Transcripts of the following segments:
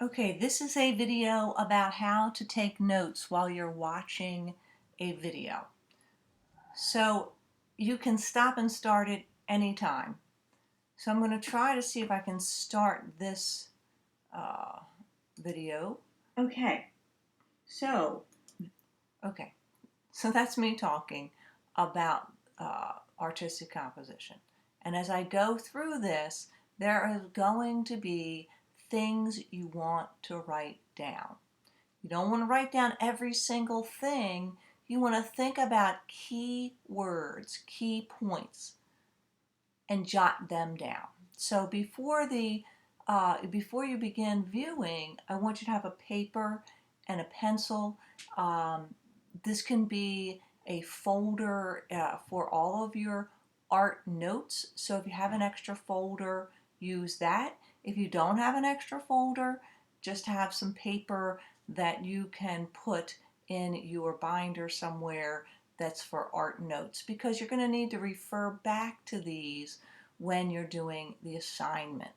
Okay, this is a video about how to take notes while you're watching a video. So you can stop and start it anytime. So I'm going to try to see if I can start this uh, video. Okay, so okay, so that's me talking about artistic composition. And as I go through this, there is going to be things you want to write down. You don't want to write down every single thing. You want to think about key words, key points, and jot them down. So before you begin viewing, I want you to have a paper and a pencil. This can be a folder for all of your art notes. So if you have an extra folder, use that. If you don't have an extra folder, just have some paper that you can put in your binder somewhere that's for art notes, because you're going to need to refer back to these when you're doing the assignment.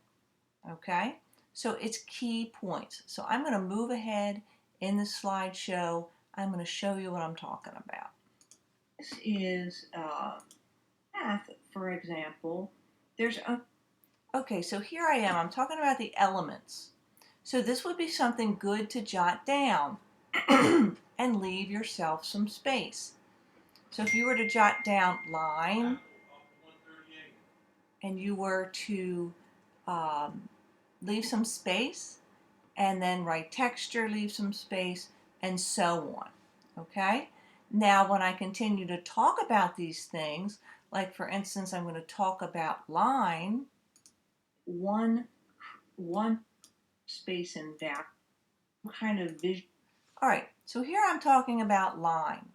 Okay, so it's key points. So I'm going to move ahead in the slideshow. I'm going to show you what I'm talking about. This is math, for example. Okay, so here I am. I'm talking about the elements. So this would be something good to jot down and leave yourself some space. So if you were to jot down line and you were to leave some space and then write texture, leave some space, and so on. Okay? Now, when I continue to talk about these things, like for instance, I'm going to talk about line, one space in back, kind of vision. All right, so here I'm talking about line.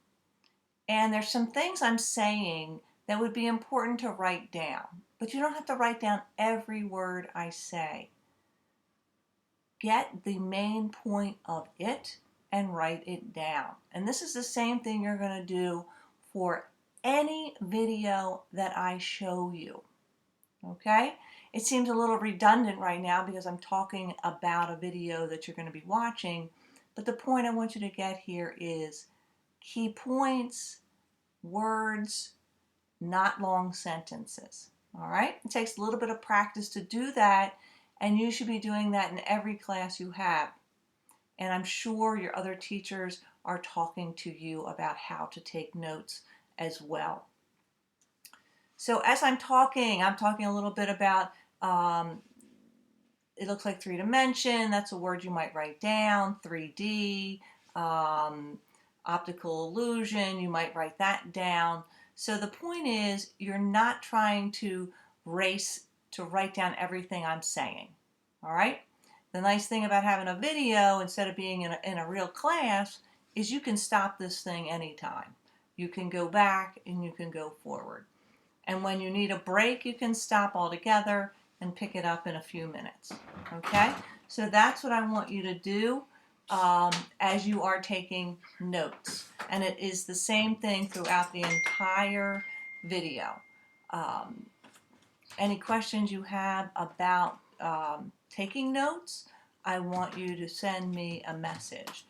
And there's some things I'm saying that would be important to write down, but you don't have to write down every word I say. Get the main point of it and write it down. And this is the same thing you're going to do for any video that I show you. Okay? It seems a little redundant right now because I'm talking about a video that you're going to be watching, but the point I want you to get here is key points, words, not long sentences. All right? It takes a little bit of practice to do that, and you should be doing that in every class you have. And I'm sure your other teachers are talking to you about how to take notes as well. So as I'm talking a little bit about, it looks like 3-dimension. That's a word you might write down. 3D, optical illusion, you might write that down. So the point is, you're not trying to race to write down everything I'm saying. All right? The nice thing about having a video instead of being in a real class is you can stop this thing anytime. You can go back and you can go forward. And when you need a break, you can stop altogether and pick it up in a few minutes. Okay? So that's what I want you to do as you are taking notes. And it is the same thing throughout the entire video. Any questions you have about taking notes, I want you to send me a message.